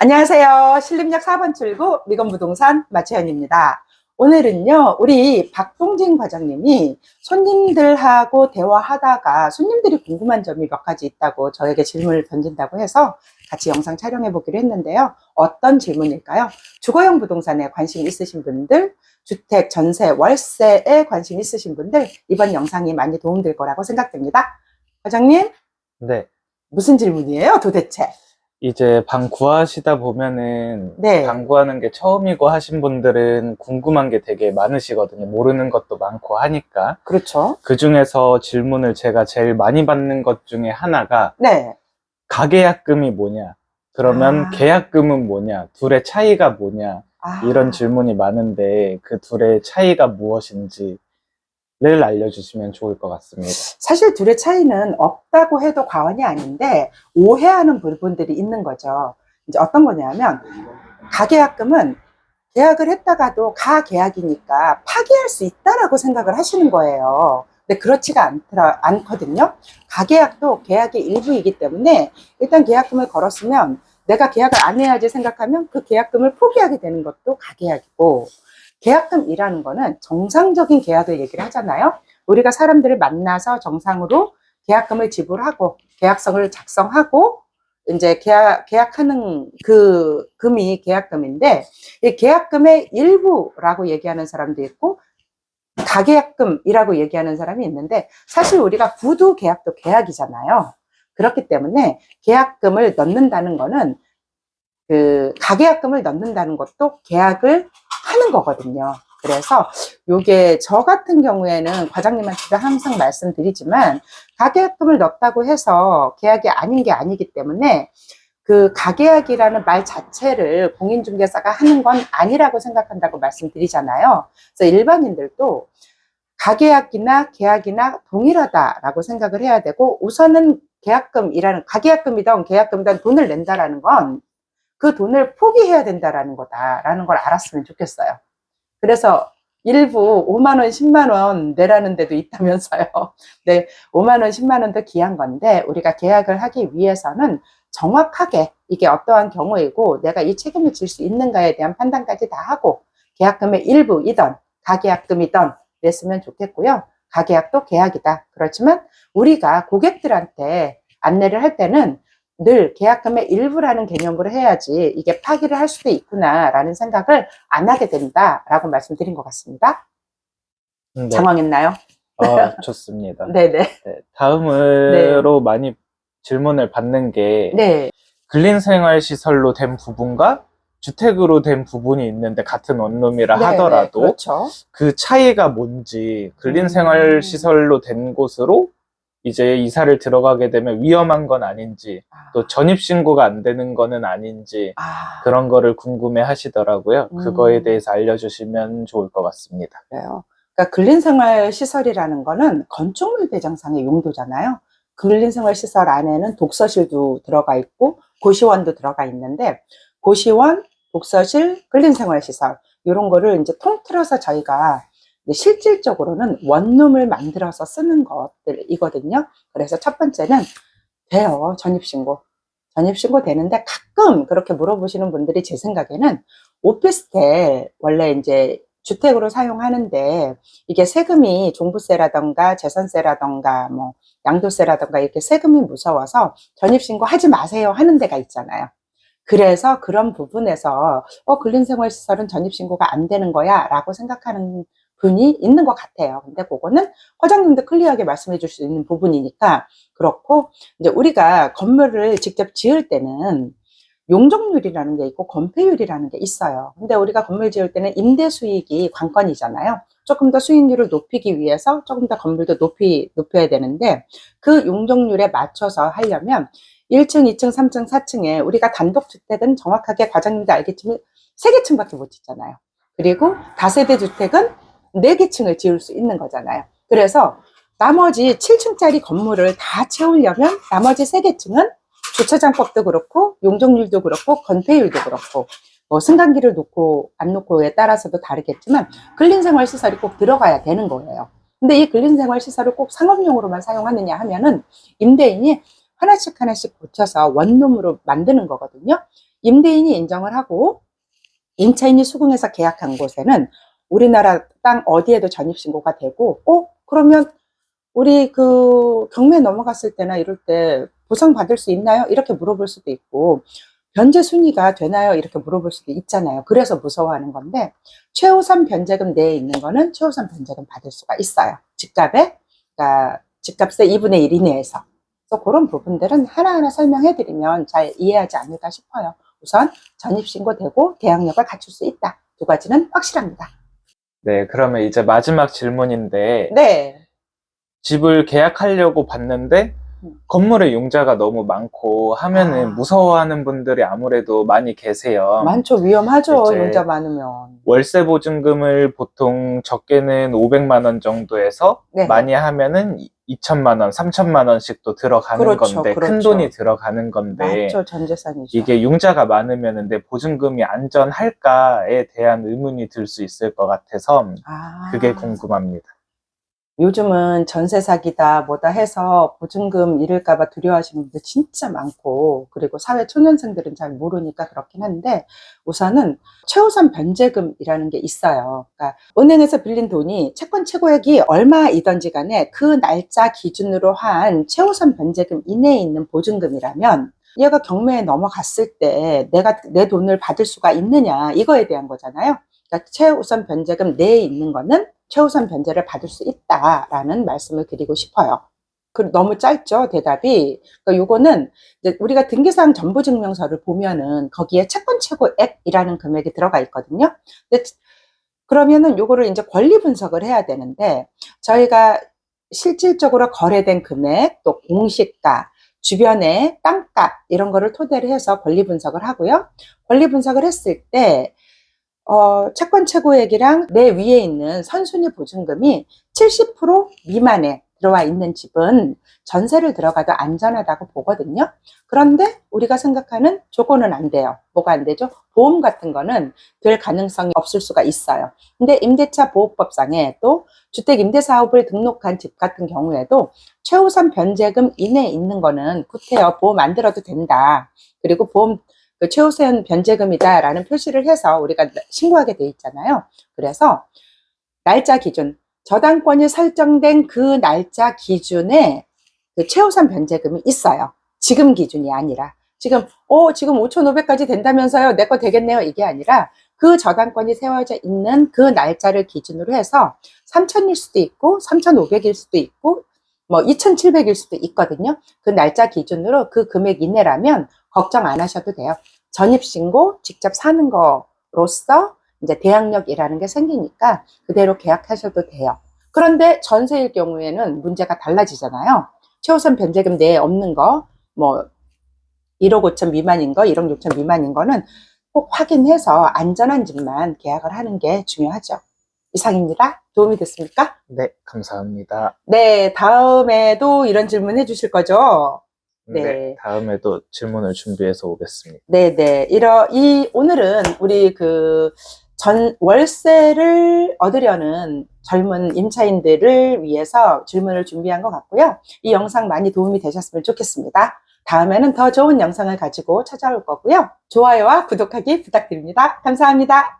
안녕하세요. 신림역 4번 출구 미건부동산 마채연입니다. 오늘은요, 우리 박동진 과장님이 손님들하고 대화하다가 손님들이 궁금한 점이 몇 가지 있다고 저에게 질문을 던진다고 해서 같이 영상 촬영해 보기로 했는데요. 어떤 질문일까요? 주거용 부동산에 관심 있으신 분들, 주택, 전세, 월세에 관심 있으신 분들, 이번 영상이 많이 도움될 거라고 생각됩니다. 과장님, 네. 무슨 질문이에요, 도대체? 이제 방 구하시다 보면은 네. 방 구하는 게 처음이고 하신 분들은 궁금한 게 되게 많으시거든요. 모르는 것도 많고 하니까. 그렇죠. 그 중에서 질문을 제가 제일 많이 받는 것 중에 하나가 네. 가계약금이 뭐냐? 그러면 아. 계약금은 뭐냐? 둘의 차이가 뭐냐? 이런 질문이 많은데 그 둘의 차이가 무엇인지를 알려주시면 좋을 것 같습니다. 사실 둘의 차이는 없다고 해도 과언이 아닌데 오해하는 부분들이 있는 거죠. 이제 어떤 거냐면 가계약금은 계약을 했다가도 가계약이니까 파기할 수 있다라고 생각을 하시는 거예요. 근데 그렇지가 않거든요. 가계약도 계약의 일부이기 때문에 일단 계약금을 걸었으면 내가 계약을 안 해야지 생각하면 그 계약금을 포기하게 되는 것도 가계약이고, 계약금이라는 거는 정상적인 계약을 얘기를 하잖아요. 우리가 사람들을 만나서 정상으로 계약금을 지불하고 계약서를 작성하고 이제 계약하는 그 금이 계약금인데, 이 계약금의 일부라고 얘기하는 사람도 있고 가계약금이라고 얘기하는 사람이 있는데, 사실 우리가 구두 계약도 계약이잖아요. 그렇기 때문에 계약금을 넣는다는 거는 그 가계약금을 넣는다는 것도 계약을 하는 거거든요. 그래서 요게 저 같은 경우에는 과장님한테도 항상 말씀드리지만 가계약금을 넣었다고 해서 계약이 아닌 게 아니기 때문에 그 가계약이라는 말 자체를 공인중개사가 하는 건 아니라고 생각한다고 말씀드리잖아요. 그래서 일반인들도 가계약이나 계약이나 동일하다라고 생각을 해야 되고, 우선은 계약금이라는, 가계약금이든 계약금이든 돈을 낸다라는 건 그 돈을 포기해야 된다라는 거다라는 걸 알았으면 좋겠어요. 그래서 일부 5만 원, 10만 원 내라는 데도 있다면서요. 네, 5만 원, 10만 원도 귀한 건데 우리가 계약을 하기 위해서는 정확하게 이게 어떠한 경우이고 내가 이 책임을 질 수 있는가에 대한 판단까지 다 하고, 계약금의 일부이던 가계약금이던 그랬으면 좋겠고요. 가계약도 계약이다. 그렇지만 우리가 고객들한테 안내를 할 때는 늘 계약금의 일부라는 개념으로 해야지 이게 파기를 할 수도 있구나라는 생각을 안 하게 된다라고 말씀드린 것 같습니다. 네. 장황했나요? 좋습니다. 네네. 네, 다음으로 많이 질문을 받는 게 네. 근린생활시설로 된 부분과 주택으로 된 부분이 있는데 같은 원룸이라 네, 하더라도 네, 그렇죠. 그 차이가 뭔지, 근린생활시설로 된 곳으로 이제 이사를 들어가게 되면 위험한 건 아닌지, 또 전입신고가 안 되는 거는 아닌지, 그런 거를 궁금해 하시더라고요. 그거에 대해서 알려주시면 좋을 것 같습니다. 그래요. 그러니까 근린생활시설이라는 거는 건축물 배정상의 용도잖아요. 근린생활시설 안에는 독서실도 들어가 있고 고시원도 들어가 있는데, 고시원, 독서실, 근린생활시설 이런 거를 이제 통틀어서 저희가 실질적으로는 원룸을 만들어서 쓰는 것들이거든요. 그래서 첫 번째는 돼요. 전입신고. 전입신고 되는데, 가끔 그렇게 물어보시는 분들이 제 생각에는 오피스텔 원래 이제 주택으로 사용하는데 이게 세금이 종부세라던가 재산세라던가 뭐 양도세라던가 이렇게 세금이 무서워서 전입신고 하지 마세요 하는 데가 있잖아요. 그래서 그런 부분에서 근린생활시설은 전입신고가 안 되는 거야 라고 생각하는 분이 있는 것 같아요. 근데 그거는 과장님도 클리어하게 말씀해 줄 수 있는 부분이니까 그렇고, 이제 우리가 건물을 직접 지을 때는 용적률이라는 게 있고 건폐율이라는 게 있어요. 근데 우리가 건물 지을 때는 임대 수익이 관건이잖아요. 조금 더 수익률을 높이기 위해서 조금 더 건물도 높여야 되는데, 그 용적률에 맞춰서 하려면 1층, 2층, 3층, 4층에 우리가 단독주택은 정확하게 과장님도 알겠지만 3개 층밖에 못 짓잖아요. 그리고 다세대 주택은 4개 층을 지을 수 있는 거잖아요. 그래서 나머지 7층짜리 건물을 다 채우려면 나머지 3개 층은 주차장법도 그렇고 용적률도 그렇고 건폐율도 그렇고 뭐 승강기를 놓고 안 놓고에 따라서도 다르겠지만 근린생활시설이 꼭 들어가야 되는 거예요. 근데 이 근린생활시설을 꼭 상업용으로만 사용하느냐 하면은 임대인이 하나씩 하나씩 고쳐서 원룸으로 만드는 거거든요. 임대인이 인정을 하고 임차인이 수긍해서 계약한 곳에는 우리나라 땅 어디에도 전입신고가 되고, 그러면 우리 그 경매 넘어갔을 때나 이럴 때 보상받을 수 있나요? 이렇게 물어볼 수도 있고, 변제 순위가 되나요? 이렇게 물어볼 수도 있잖아요. 그래서 무서워하는 건데, 최우선 변제금 내에 있는 거는 최우선 변제금 받을 수가 있어요. 집값에, 그러니까 집값의 2분의 1 이내에서. 그래서 그런 부분들은 하나하나 설명해 드리면 잘 이해하지 않을까 싶어요. 우선 전입신고되고 계약력을 갖출 수 있다. 두 가지는 확실합니다. 네, 그러면 이제 마지막 질문인데, 네. 집을 계약하려고 봤는데 건물에 용자가 너무 많고 하면은 무서워하는 분들이 아무래도 많이 계세요. 많죠. 위험하죠. 이제 용자 많으면. 월세 보증금을 보통 적게는 500만 원 정도에서 네네. 많이 하면은 2천만 원, 3천만 원씩도 들어가는 그렇죠, 건데, 그렇죠. 큰 돈이 들어가는 건데, 맞죠. 전 재산이죠. 이게 융자가 많으면 내 보증금이 안전할까에 대한 의문이 들 수 있을 것 같아서 그게 궁금합니다. 요즘은 전세 사기다 뭐다 해서 보증금 잃을까봐 두려워하시는 분들 진짜 많고, 그리고 사회 초년생들은 잘 모르니까 그렇긴 한데, 우선은 최우선 변제금이라는 게 있어요. 그러니까 은행에서 빌린 돈이 채권 최고액이 얼마이든지 간에 그 날짜 기준으로 한 최우선 변제금 이내에 있는 보증금이라면 얘가 경매에 넘어갔을 때 내가 내 돈을 받을 수가 있느냐, 이거에 대한 거잖아요. 그러니까 최우선 변제금 내에 있는 거는 최우선 변제를 받을 수 있다라는 말씀을 드리고 싶어요. 너무 짧죠, 대답이. 그러니까 요거는 이제 우리가 등기사항 전부증명서를 보면은 거기에 채권 최고액이라는 금액이 들어가 있거든요. 근데 그러면은 요거를 이제 권리 분석을 해야 되는데, 저희가 실질적으로 거래된 금액, 또 공시가, 주변의 땅값 이런 거를 토대로 해서 권리 분석을 하고요. 권리 분석을 했을 때 채권 최고액이랑 내 위에 있는 선순위 보증금이 70% 미만에 들어와 있는 집은 전세를 들어가도 안전하다고 보거든요. 그런데 우리가 생각하는 조건은 안 돼요. 뭐가 안 되죠? 보험 같은 거는 될 가능성이 없을 수가 있어요. 근데 임대차 보호법상에 또 주택 임대사업을 등록한 집 같은 경우에도 최우선 변제금 이내에 있는 거는 구태여 보험 안 들어도 된다. 그리고 보험 그 최우선 변제금이다라는 표시를 해서 우리가 신고하게 돼 있잖아요. 그래서 날짜 기준, 저당권이 설정된 그 날짜 기준에 그 최우선 변제금이 있어요. 지금 기준이 아니라 지금 5,500까지 된다면서요, 내 거 되겠네요, 이게 아니라 그 저당권이 세워져 있는 그 날짜를 기준으로 해서 3,000일 수도 있고 3,500일 수도 있고 뭐 2,700일 수도 있거든요. 그 날짜 기준으로 그 금액 이내라면 걱정 안 하셔도 돼요. 전입신고 직접 사는 거로서 이제 대항력이라는 게 생기니까 그대로 계약하셔도 돼요. 그런데 전세일 경우에는 문제가 달라지잖아요. 최우선 변제금 내에 없는 거, 뭐 1억 5천 미만인 거, 1억 6천 미만인 거는 꼭 확인해서 안전한 집만 계약을 하는 게 중요하죠. 이상입니다. 도움이 됐습니까? 네, 감사합니다. 네, 다음에도 이런 질문 해주실 거죠? 네, 다음에도 질문을 준비해서 오겠습니다. 네네. 오늘은 우리 월세를 얻으려는 젊은 임차인들을 위해서 질문을 준비한 것 같고요. 이 영상 많이 도움이 되셨으면 좋겠습니다. 다음에는 더 좋은 영상을 가지고 찾아올 거고요. 좋아요와 구독하기 부탁드립니다. 감사합니다.